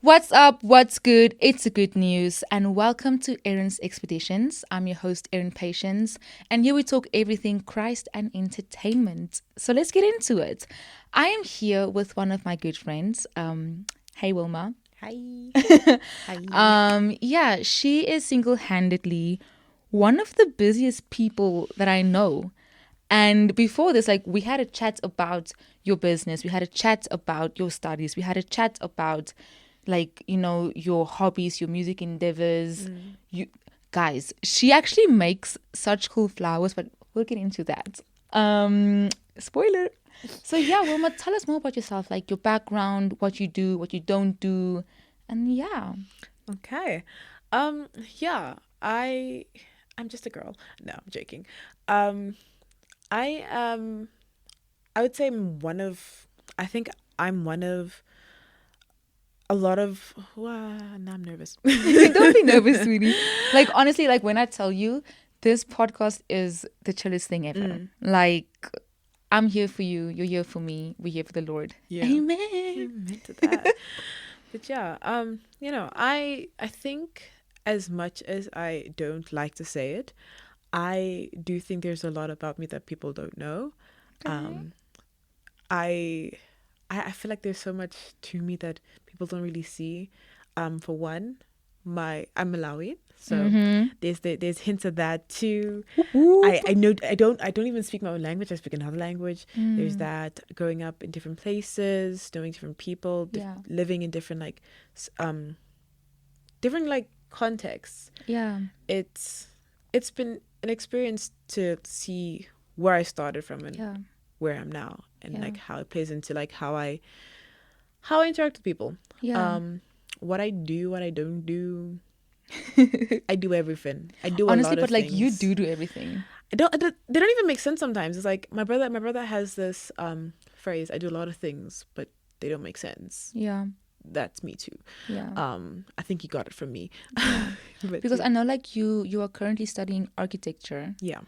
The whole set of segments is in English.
What's up? What's good? It's a good news, and welcome to Erin's Expeditions. I'm your host, Erin Patience, and here we talk everything Christ and entertainment. So let's get into it. I am here with one of my good friends. Hey, Wilma. Hi. Hi. Yeah, she is single-handedly one of the busiest people that I know. And before this, like, we had a chat about your business, we had a chat about your studies, we had a chat about, like, your hobbies, your music endeavors. You guys, she actually makes such cool flowers, but we'll get into that. Spoiler. So yeah, Wilma, tell us more about yourself, like your background, what you do, what you don't do, and yeah. Okay. Yeah, I'm just a girl. No, I'm joking. Um I am I would say I think I'm one of a lot of now I'm nervous. Don't be nervous, sweetie. Like, honestly, like, when I tell you this podcast is the chillest thing ever. Like, I'm here for you, you're here for me, we're here for the Lord. Yeah. Amen. Amen to that. But yeah, I think as much as I don't like to say it, I do think there's a lot about me that people don't know. Okay. I I feel like there's so much to me that people don't really see. For one, I'm Malawi, so there's hints of that too. I know I don't even speak my own language. I speak another language. There's that growing up in different places, knowing different people, Yeah. living in different different contexts. Yeah. It's been an experience to see where I started from and Yeah. where I'm now, and Yeah. like how it plays into like how I interact with people. Yeah. What I do, what I don't do. I do everything. I do Honestly, a lot but of like, things. you do everything. They don't even make sense sometimes. It's like my brother has this phrase, I do a lot of things, but they don't make sense. Yeah. That's me too. Yeah. I think you got it from me. But Because yeah. I know, like, you are currently studying architecture. Yeah.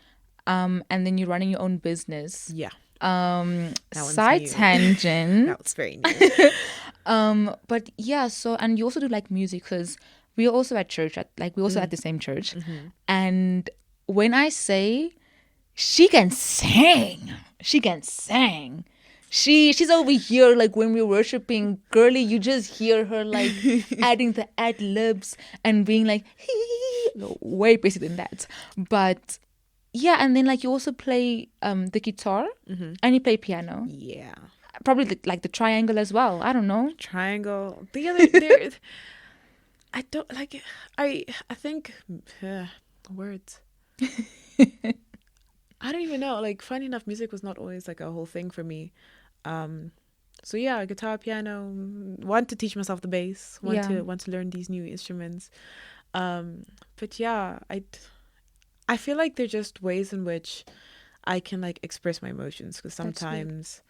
And then you're running your own business. Yeah. That one's Side new. tangent. That was very new. But yeah, so, and you also do like music, because we are also at church, we also at the same church. And when I say she can sing, she's over here, like, when we're worshiping, girly, you just hear her like adding the ad libs and being like way basic than that. But yeah, and then like you also play the guitar and you play piano. Yeah. Probably like the triangle as well. I don't know. Triangle. The other there. I don't like. I think words. I don't even know. Like, funny enough, music was not always like a whole thing for me. So yeah, guitar, piano. Want to teach myself the bass. Want to learn these new instruments. But yeah, I feel like they're just ways in which I can like express my emotions, because sometimes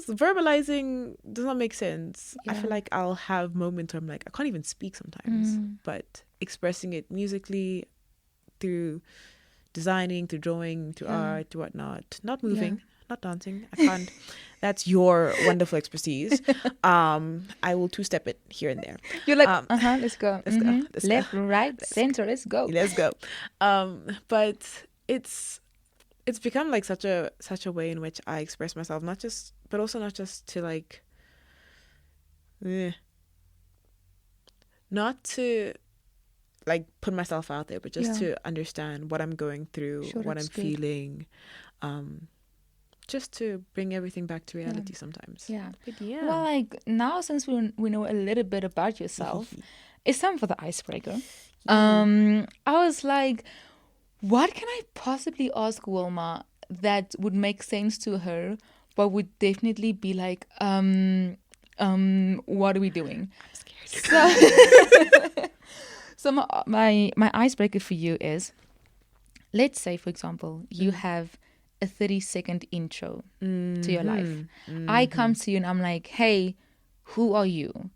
verbalizing does not make sense. I feel like I'll have moments where I'm like, I can't even speak sometimes, but expressing it musically, through designing, through drawing, through art, through whatnot, not moving, not dancing. I can't. That's your wonderful expertise. I will two-step it here and there. You're like, let's go. Let's go. Let's Left, go. right, center, let's go. Let's go. But it's become like such a way in which I express myself, not just to like, not to like put myself out there, but just to understand what I'm going through, what I'm feeling, just to bring everything back to reality sometimes. Yeah. But yeah. Well, like, now, since we know a little bit about yourself, it's time for the icebreaker. I was like, what can I possibly ask Wilma that would make sense to her, but would definitely be like, what are we doing? I'm scared. So my icebreaker for you is, let's say, for example, you have a 30-second intro to your life. I come to you and I'm like, hey, who are you?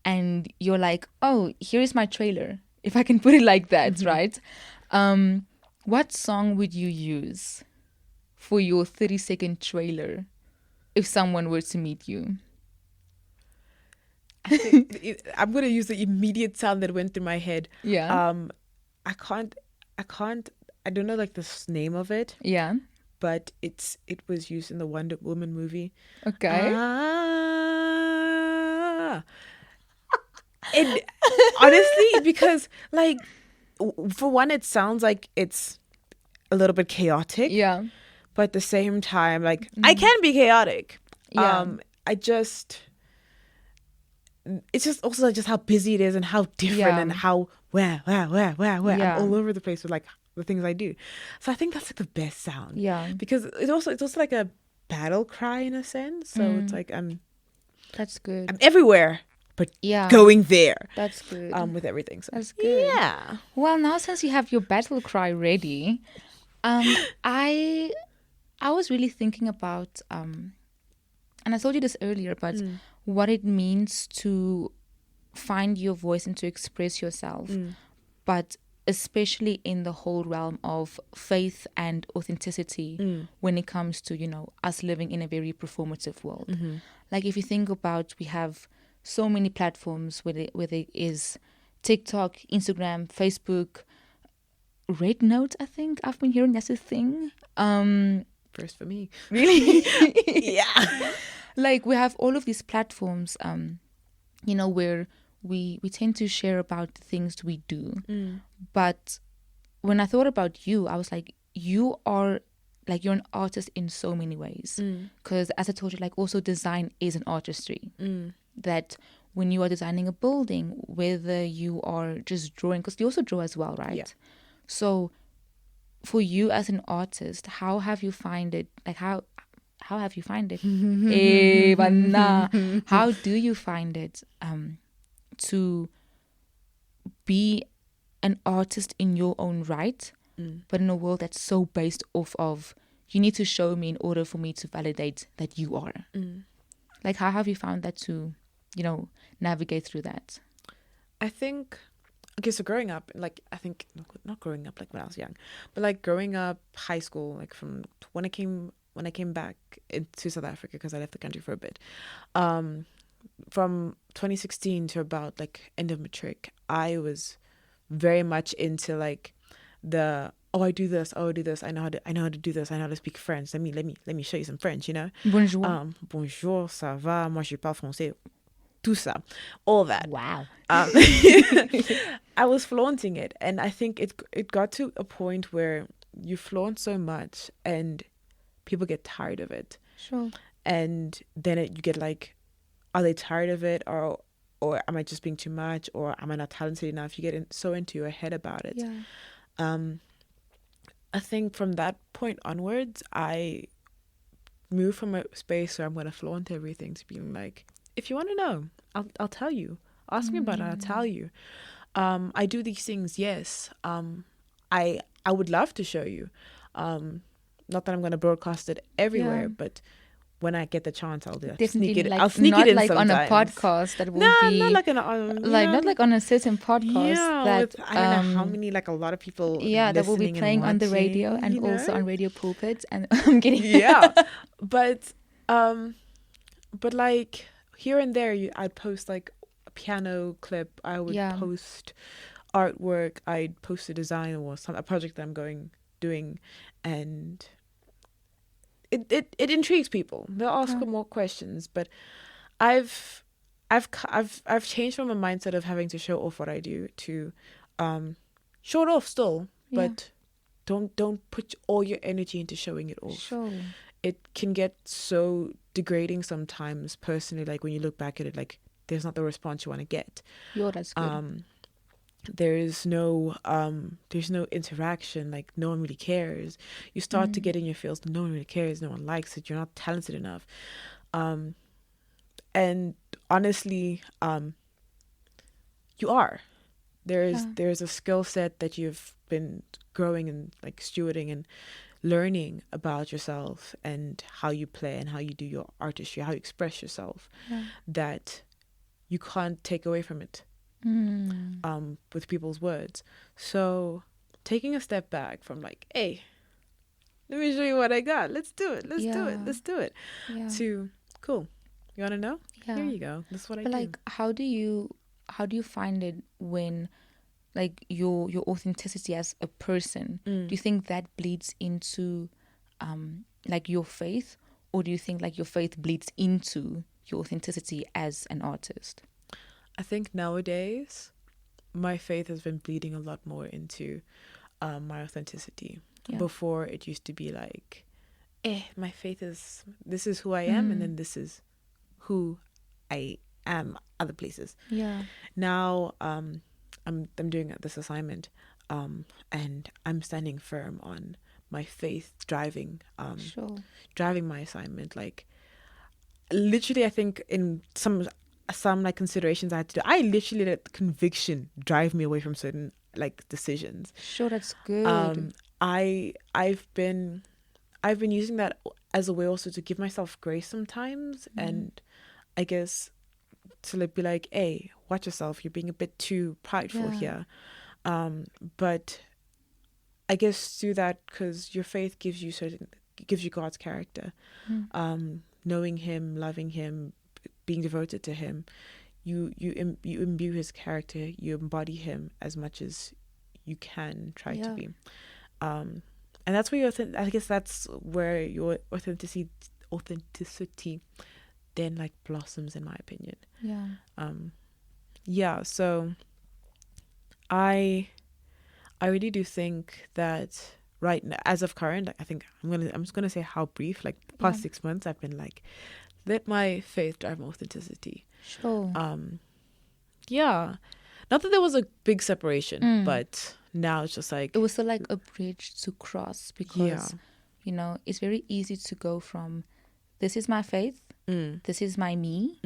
And you're like, oh, here is my trailer, if I can put it like that, right? What song would you use for your 30-second trailer if someone were to meet you? I think I'm gonna use the immediate sound that went through my head. Yeah. I can't. I can't. I don't know like the name of it, Yeah. but it was used in the Wonder Woman movie. Okay. Ah, and honestly, because like for one, it sounds like it's a little bit chaotic, Yeah. but at the same time, like I can be chaotic. Yeah. I just it's just also just how busy it is and how different Yeah. and how where I'm Yeah. all over the place with like the things I do. So I think that's like the best sound. Yeah. Because it's also like a battle cry in a sense. So it's like That's good. I'm everywhere but Yeah. going there. That's good. With everything. So That's good. yeah. Well, now since you have your battle cry ready, I was really thinking about and I told you this earlier, but what it means to find your voice and to express yourself, but especially in the whole realm of faith and authenticity when it comes to, us living in a very performative world. Like if you think about, we have so many platforms where there is TikTok, Instagram, Facebook, Red Note, I think I've been hearing that's a thing. First for me. Really? Yeah. Like we have all of these platforms, where we tend to share about the things we do. But when I thought about you, I was like, you're an artist in so many ways. Because as I told you, like also design is an artistry. That when you are designing a building, whether you are just drawing, because you also draw as well, right? Yeah. So for you as an artist, how have you find it? Like how have you find it? Eh, but nah. How do you find it to be an artist in your own right, but in a world that's so based off of you need to show me in order for me to validate that you are? Like how have you found that to, navigate through that? I think okay, so growing up, like I think not growing up like when I was young, but like growing up high school, like from when I came back into South Africa because I left the country for a bit, from 2016 to about like end of matric, I was very much into like the I do this, I know how to do this, I know how to speak French. Let me show you some French, Bonjour. Bonjour, ça va, moi je parle français, tout ça, all that. Wow. I was flaunting it, and I think it got to a point where you flaunt so much and people get tired of it. Sure. And then you get like, are they tired of it, or am I just being too much, or am I not talented enough? You get so into your head about it. Yeah. I think from that point onwards, I moved from a space where I'm going to flaunt everything to being like, if you want to know, I'll tell you. Ask me about it, I'll tell you. I do these things, yes. I would love to show you. Not that I'm going to broadcast it everywhere, but when I get the chance, I'll do that. Definitely, I'll sneak it in like sometimes. on a podcast that will be not like not like on a certain podcast that I don't know how many, like a lot of people that will be playing on the radio and also on radio pulpits, and I'm kidding. Yeah, but like here and there, I'd post like a piano clip. I would post artwork. I'd post a design or a project that I'm doing, and it intrigues people. They'll ask more questions, but I've changed from a mindset of having to show off what I do to show it off still, but don't put all your energy into showing it off. Sure. It can get so degrading sometimes personally, like when you look back at it, like there's not the response you want to get. That's good. There's no interaction, like no one really cares. You start to get in your feels, no one really cares, no one likes it, you're not talented enough. And honestly, you are. There's a skill set that you've been growing and like stewarding and learning about yourself and how you play and how you do your artistry, how you express yourself, that you can't take away from it with people's words. So taking a step back from like, hey, let me show you what I got. Let's do it. Let's do it. To cool. You want to know? Here Yeah. you go. This is what I But do. like, how do you find it when like your authenticity as a person? Do you think that bleeds into like your faith, or do you think like your faith bleeds into your authenticity as an artist? I think nowadays my faith has been bleeding a lot more into my authenticity. Yeah. Before it used to be like, my faith is, this is who I am, and Mm. then this is who I am other places. Yeah. Now I'm doing this assignment, and I'm standing firm on my faith Sure. driving my assignment. Like literally, I think in some like considerations I had to do, I literally let conviction drive me away from certain like decisions. Sure, that's good. I've been using that as a way also to give myself grace sometimes, and I guess to like be like, hey, watch yourself, you're being a bit too prideful here. But I guess through that, because your faith gives you God's character, knowing Him, loving Him, being devoted to Him. You imbue His character, you embody Him as much as you can try to be. And that's where I guess that's where your authenticity then like blossoms, in my opinion. So I really do think that right now, as of current, I think I'm just gonna say how brief, like the past 6 months I've been like, let my faith drive my authenticity. Sure. Not that there was a big separation, but now it's just like it was still like a bridge to cross, because you know, it's very easy to go from this is my faith, this is my me.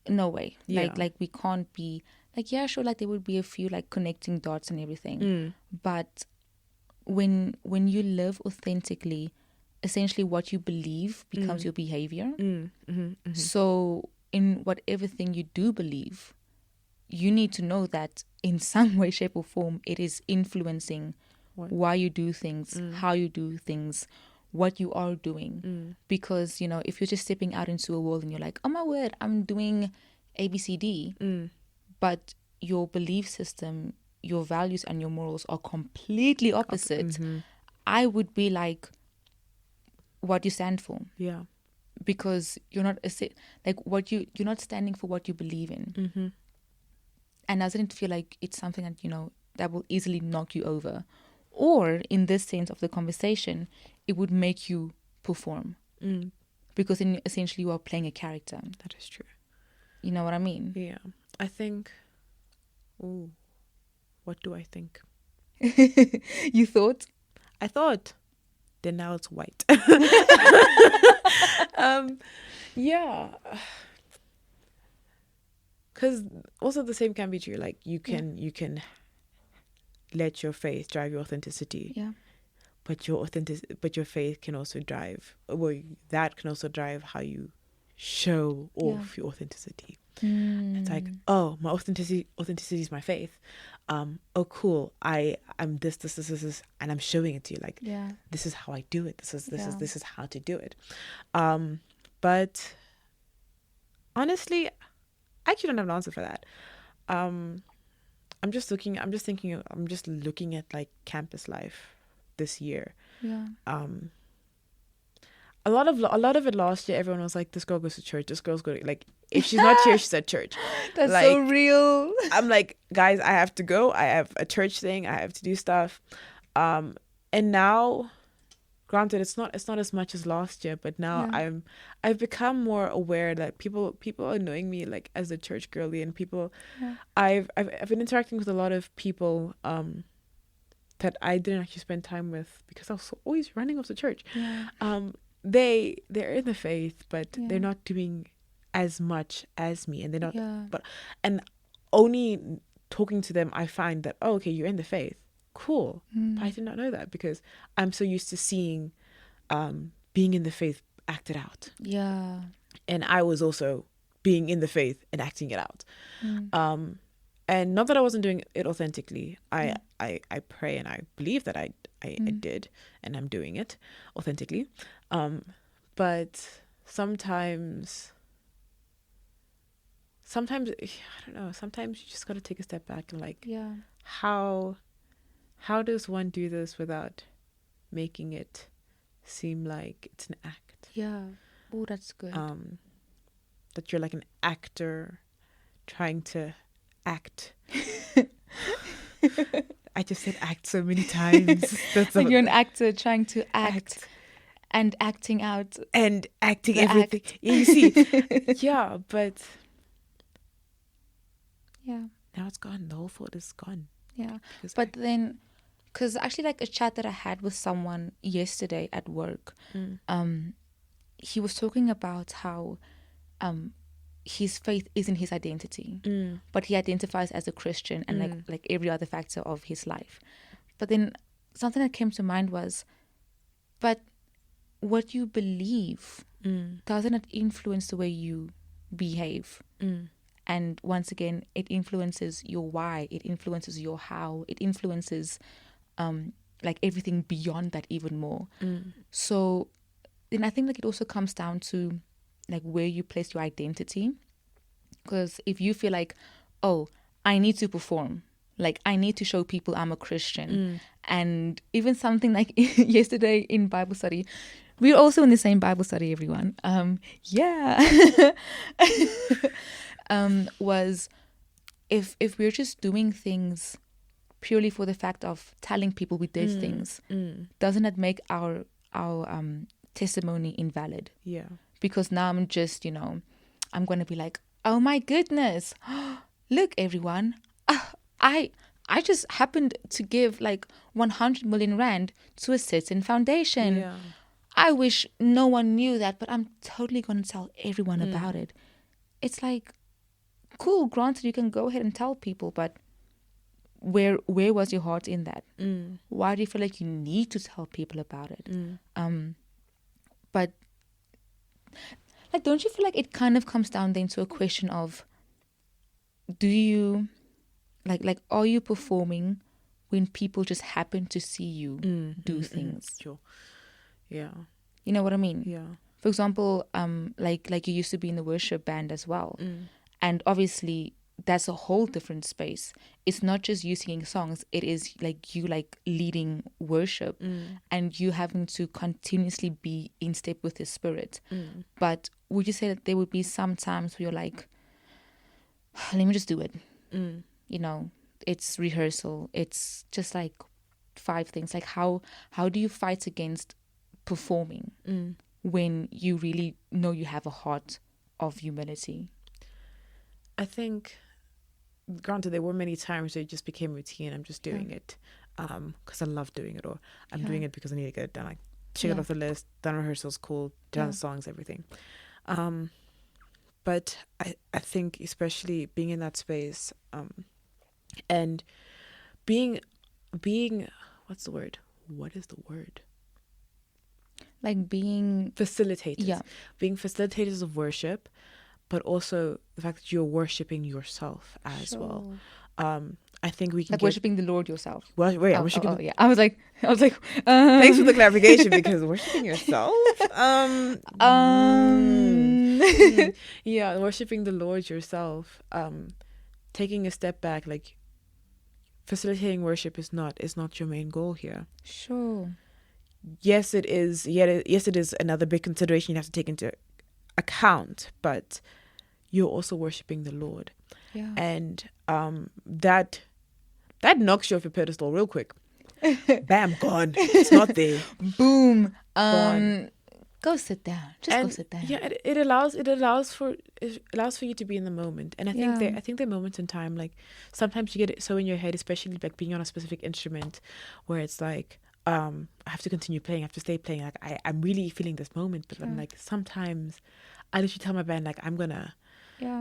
No way. Like we can't be like, yeah, sure, like there would be a few like connecting dots and everything, but when you live authentically, essentially what you believe becomes your behavior. So in whatever thing you do believe, you need to know that in some way, shape or form, it is influencing why you do things, how you do things, what you are doing. Because, you know, if you're just stepping out into a world and you're like, oh my word, I'm doing ABCD, but your belief system, your values and your morals are completely opposite, I would be like, what do you stand for? Yeah. Because you're not like you're not standing for what you believe in. And doesn't feel like it's something that, you know, that will easily knock you over. Or in this sense of the conversation, it would make you perform. Because then essentially you are playing a character. That is true. You know what I mean? Yeah. I think, what do I think? You thought? I thought. Then now it's white. Yeah. Because also the same can be true. Like you can let your faith drive your authenticity. Yeah. But your faith can also drive, that can also drive how you show off your authenticity. It's like, oh, my authenticity is my faith. Oh, cool. I'm this, and I'm showing it to you. Like, this is how I do it. This is how to do it. But honestly, I actually don't have an answer for that. I'm just looking at like campus life this year. A lot of it last year, everyone was like, this girl goes to church, this girl's going, like, if she's not here, she's at church. That's like, so real. I'm like, guys, I have to go, I have a church thing, I have to do stuff. And now, granted, it's not as much as last year, but now I've become more aware that people are knowing me like as a church girly, and people I've been interacting with a lot of people that I didn't actually spend time with because I was always running off to church. They're in the faith, but they're not doing as much as me, and they're not and only talking to them I find that, oh, okay, you're in the faith, cool. But I did not know that because I'm so used to seeing being in the faith acted out, and I was also being in the faith and acting it out. And not that I wasn't doing it authentically. I pray and I believe that I did, and I'm doing it authentically. But sometimes I don't know, sometimes you just got to take a step back and like, Yeah. how does one do this without making it seem like it's an act? Yeah. Oh, that's good. That you're like an actor trying to act. I just said act so many times. That's Like you're an actor trying to act and acting out and acting the everything. act. Yeah, you see. Yeah, but Yeah. now it's gone. The whole thought is gone. Yeah. But then, because actually, like a chat that I had with someone yesterday at work, he was talking about how his faith isn't his identity, but he identifies as a Christian and like every other factor of his life. But then something that came to mind was, but what you believe doesn't it influence the way you behave? And once again, it influences your why, it influences your how, it influences like everything beyond that even more. So then I think like it also comes down to like where you place your identity. Because if you feel like, oh, I need to perform, like I need to show people I'm a Christian. And even something like yesterday in Bible study, we're also in the same Bible study, everyone. Was if we're just doing things purely for the fact of telling people we did things, doesn't that make our testimony invalid? Yeah. Because now I'm just, I'm going to be like, oh my goodness, look everyone, I just happened to give like 100 million rand to a certain foundation. Yeah. I wish no one knew that, but I'm totally going to tell everyone about it. It's like, cool, granted, you can go ahead and tell people, but where was your heart in that? Why do you feel like you need to tell people about it? But like, don't you feel like it kind of comes down then to a question of, do you like are you performing when people just happen to see you do things? Sure. Yeah. You know what I mean? Yeah. For example, like you used to be in the worship band as well. And obviously that's a whole different space. It's not just you singing songs, it is like you like leading worship and you having to continuously be in step with the spirit. But would you say that there would be some times where you're like, let me just do it? It's rehearsal, it's just like 5 things. Like how do you fight against performing when you really know you have a heart of humility? I think, granted, there were many times where it just became routine. I'm just doing it because I love doing it, or I'm doing it because I need to get it done. Like, check it off the list, done rehearsals, cool, done songs, everything. But I think especially being in that space and being what's the word? What is the word? Like being facilitators. Yeah. Being facilitators of worship, but also the fact that you're worshiping yourself as well. I think we can like worshiping the Lord yourself. Worshiping. Yeah. I was like, Thanks for the clarification, because worshiping yourself. Yeah, worshiping the Lord yourself. Taking a step back, like facilitating worship is not your main goal here. Sure. Yes, it is. Yes, it is another big consideration you have to take into account, but you're also worshiping the Lord. Yeah. And that knocks you off your pedestal real quick. Bam, gone. It's not there. Boom. Gone. Go sit down. Go sit down. Yeah, it allows for you to be in the moment. And I think there are moments in time, like sometimes you get it so in your head, especially like being on a specific instrument, where it's like I have to continue playing, I have to stay playing. Like I'm really feeling this moment, but I'm like, sometimes I literally tell my band like I'm gonna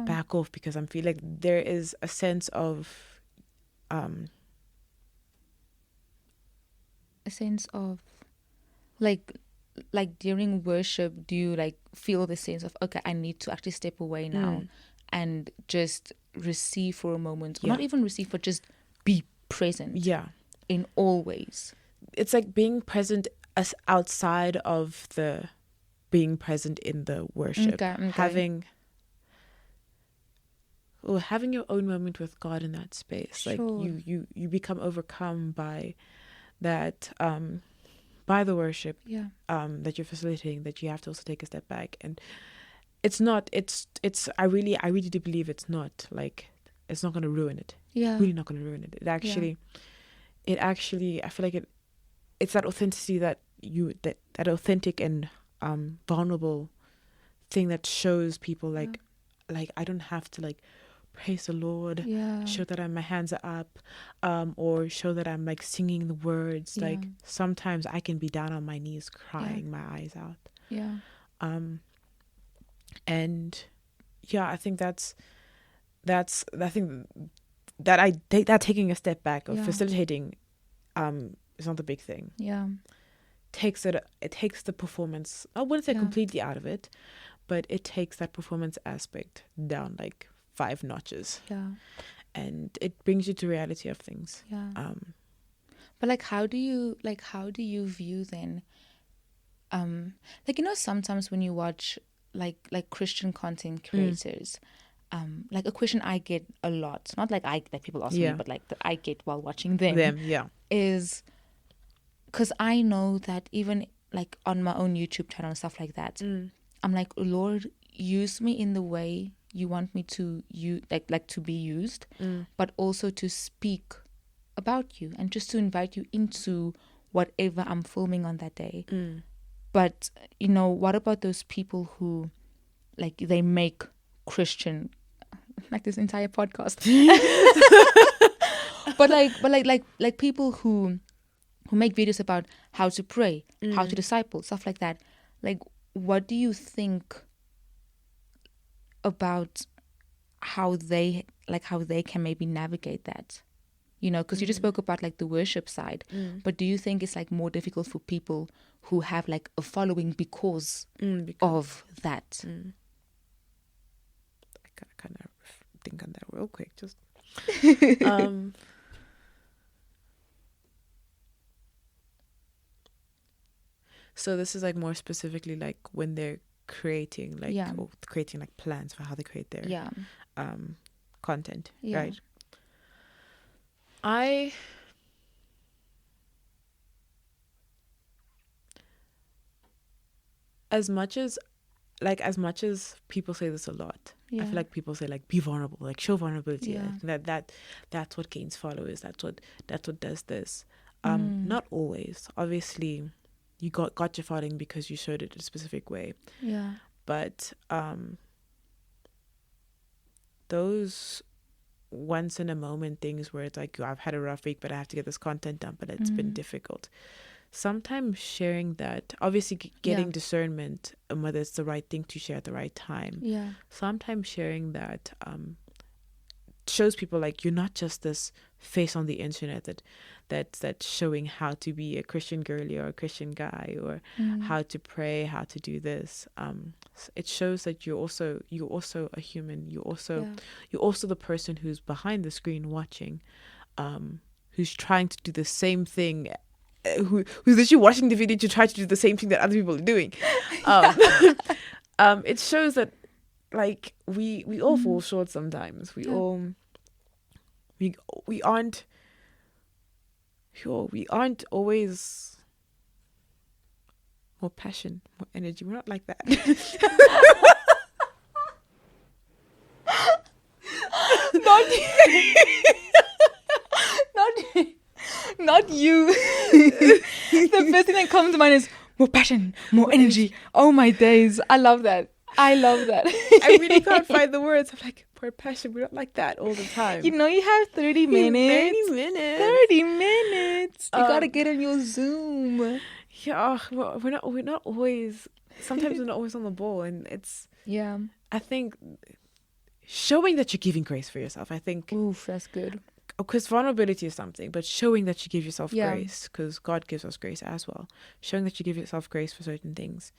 back off, because I'm feeling like there is a sense of like during worship, do you like feel the sense of, okay, I need to actually step away now and just receive for a moment, or not even receive, but just be present in all ways? It's like being present as outside of the being present in the worship, Okay. having your own moment with God in that space. Like Sure. you become overcome by that, by the worship, Yeah. that you're facilitating, that you have to also take a step back. And I really do believe it's not going to ruin it. Yeah. Really not going to ruin it. It actually, I feel like it's that authenticity, that authentic and vulnerable thing that shows people like I don't have to like praise the Lord, Yeah. show that my hands are up, or show that I'm like singing the words. Yeah. Like sometimes I can be down on my knees crying my eyes out. Yeah. And yeah, I think I think that I take that taking a step back of facilitating is not the big thing. Yeah. It takes the performance, I wouldn't say completely out of it, but it takes that performance aspect down like 5 notches. Yeah. And it brings you to reality of things. Yeah. But like how do you view then like, you know, sometimes when you watch like Christian content creators, like a question I get a lot, not like people ask me, but like that I get while watching them is because I know that even like on my own YouTube channel and stuff like that, I'm like, Lord, use me in the way you want me to like to be used, but also to speak about you and just to invite you into whatever I'm filming on that day. But you know, what about those people who like they make Christian, like this entire podcast, but people who make videos about how to pray, how to disciple, stuff like that. Like, what do you think about how they can maybe navigate that? You know, because you just spoke about like the worship side, but do you think it's like more difficult for people who have like a following because of that? I kind of think on that real quick. Just so this is like more specifically like when they're creating or creating like plans for how they create their content, right? As much as people say this a lot, I feel like people say like be vulnerable, like show vulnerability. That's what gains followers. That's what does this. Not always. Obviously, you got your following because you showed it a specific way. Yeah. But those once in a moment things where it's like, I've had a rough week, but I have to get this content done, but it's been difficult. Sometimes sharing that, obviously getting discernment on whether it's the right thing to share at the right time. Yeah. Sometimes sharing that shows people like you're not just this face on the internet that's showing how to be a Christian girly or a Christian guy or how to pray, how to do this. It shows that you're also a human. You're also the person who's behind the screen watching, who's trying to do the same thing. Who's literally watching the video to try to do the same thing that other people are doing. It shows that like we all fall short sometimes. We aren't always more passion, more energy. We're not like that. Not you. The first thing that comes to mind is more passion, more energy. Oh my days. I love that. I really can't find the words. I'm like, poor passion. We're not like that all the time. You know, you have 30 minutes. 30 minutes. You gotta get on your Zoom. Yeah, we're not always. Sometimes we're not always on the ball, and it's. Yeah. I think showing that you're giving grace for yourself. I think. Oof, that's good. Because vulnerability is something, but showing that you give yourself grace, because God gives us grace as well. Showing that you give yourself grace for certain things,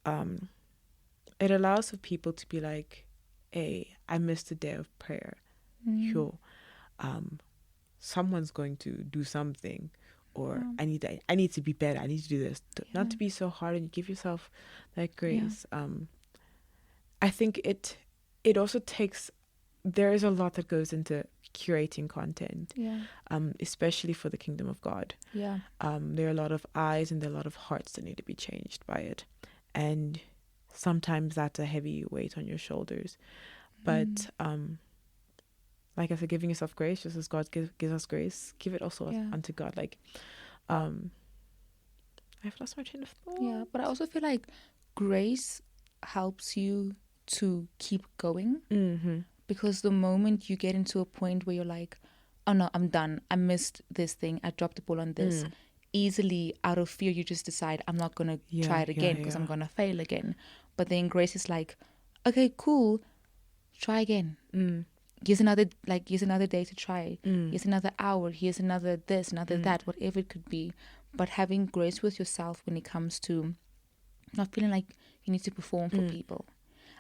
it allows for people to be like, "Hey, I missed a day of prayer. Sure, someone's going to do something, or I need to be better. I need to do this. Not to be so hard, and you give yourself that grace. I think it also takes, there is a lot that goes into curating content, especially for the kingdom of God. There are a lot of eyes and there are a lot of hearts that need to be changed by it, and sometimes that's a heavy weight on your shoulders. But like I said, giving yourself grace, just as God gives us grace, give it also unto God. Like, I've lost my train of thought. Yeah, but I also feel like grace helps you to keep going, because the moment you get into a point where you're like, oh no, I'm done, I missed this thing, I dropped the ball on this, easily out of fear you just decide I'm not gonna try it again because I'm gonna fail again. But then grace is like, okay, cool, try again. Here's another day to try. Here's another hour, here's another this, another that, whatever it could be. But having grace with yourself when it comes to not feeling like you need to perform for people.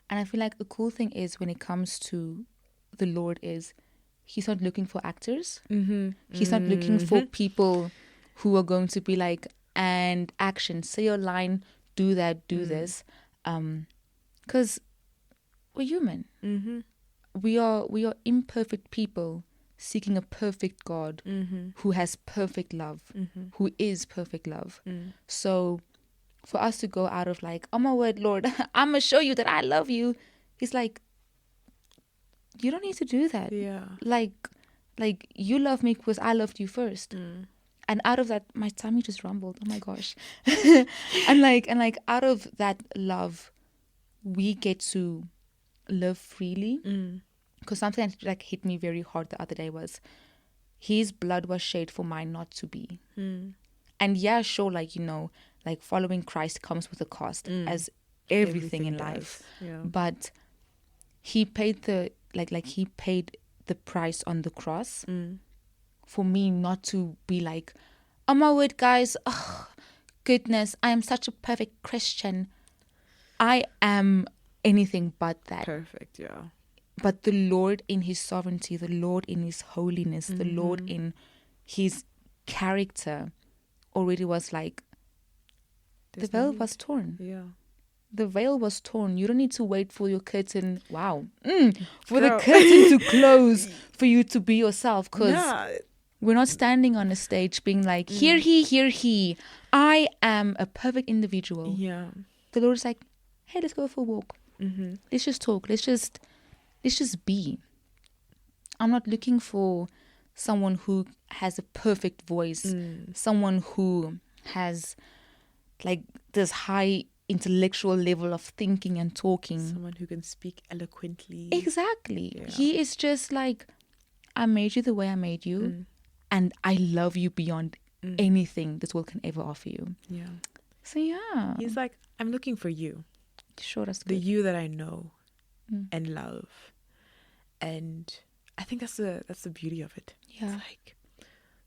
And I feel like a cool thing is when it comes to the Lord is he's not looking for actors. He's not looking for people who are going to be like, and action, say your line, do that, do this. Because we're human. We are imperfect people seeking a perfect God who has perfect love, who is perfect love. So for us to go out of like, oh my word, Lord, I'm going to show you that I love you. He's like, you don't need to do that. Like you love me because I loved you first. And out of that, my tummy just rumbled. Oh my gosh. and like out of that love, we get to live freely. Because something that like hit me very hard the other day was his blood was shed for mine not to be. And yeah, sure, like, you know, like following Christ comes with a cost, as everything in life. But he paid the he paid the price on the cross for me not to be like, oh my word, guys, oh goodness, I am such a perfect Christian. I am anything but that. Perfect, But the Lord in his sovereignty, the Lord in his holiness, the Lord in his character already was like, the veil was torn. The veil was torn. You don't need to wait for your curtain. For the curtain to close for you to be yourself. Because we're not standing on a stage being like, here he. I am a perfect individual. The Lord is like, hey, let's go for a walk. Let's just talk. Let's just be. I'm not looking for someone who has a perfect voice, someone who has like this high intellectual level of thinking and talking. Someone who can speak eloquently. Exactly. He is just like, I made you the way I made you, and I love you beyond anything this world can ever offer you. So he's like, I'm looking for you. Sure, that's good. The you that I know and love. And I think that's the beauty of it. It's like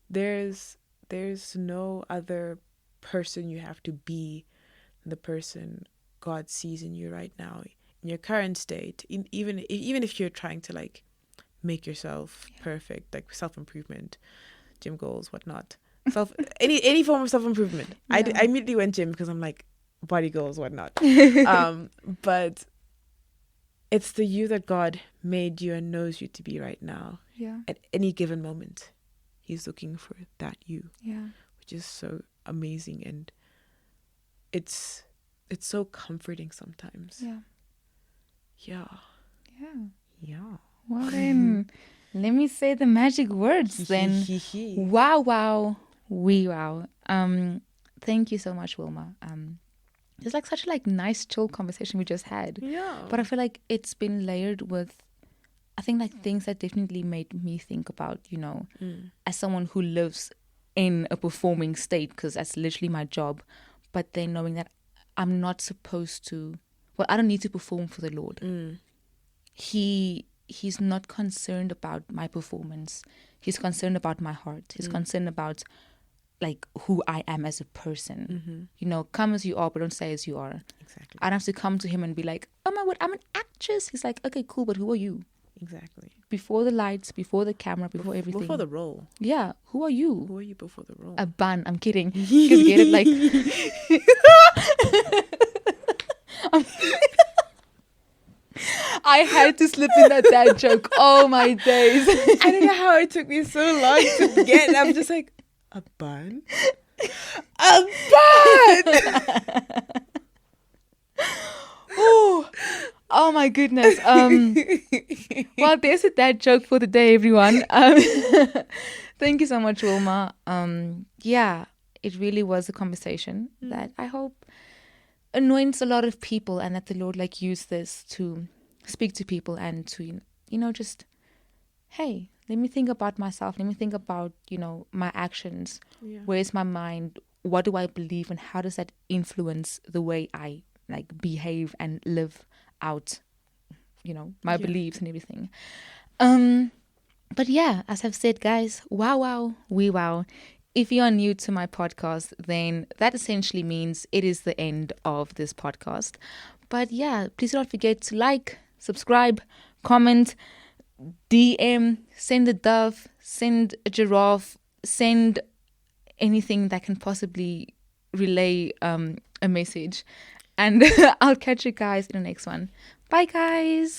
there's no other person you have to be than the person God sees in you right now, in your current state. Even if you're trying to like make yourself perfect, like self-improvement, gym goals, whatnot, any form of self-improvement. I immediately went gym because I'm like, body goals, whatnot. But it's the you that God made you and knows you to be right now. At any given moment, he's looking for that you. Which is so amazing, and it's so comforting sometimes. Well then, let me say the magic words then. Wow. Thank you so much, Wilma. It's like such a like nice chill conversation we just had. But I feel like it's been layered with, I think, like things that definitely made me think about, you know, as someone who lives in a performing state, because that's literally my job. But then knowing that I'm not supposed to, well, I don't need to perform for the Lord. He's not concerned about my performance. He's concerned about my heart. He's concerned about like who I am as a person. You know, come as you are, but don't say as you are. Exactly. I don't have to come to him and be like, oh my word, I'm an actress. He's like, okay, cool, but who are you? Exactly. before the lights, before the camera, before everything. Before the role. Yeah. Who are you? Who are you before the role? A bun. I'm kidding. You just get it like. I had to slip in that dad joke. Oh my days. I don't know how it took me so long to get. I'm just like, a bun? A bun! Oh my goodness. Well, there's a dad joke for the day, everyone. Thank you so much, Wilma. Yeah, it really was a conversation that I hope anoints a lot of people, and that the Lord like used this to speak to people and to, just, hey, let me think about myself. Let me think about, my actions. Yeah. Where's my mind? What do I believe? And how does that influence the way I like behave and live out, my beliefs and everything. But yeah, as I've said, guys, wow, we wow. If you are new to my podcast, then that essentially means it is the end of this podcast. But yeah, please don't forget to like, subscribe, comment, DM, send a dove, send a giraffe, send anything that can possibly relay a message. And I'll catch you guys in the next one. Bye, guys.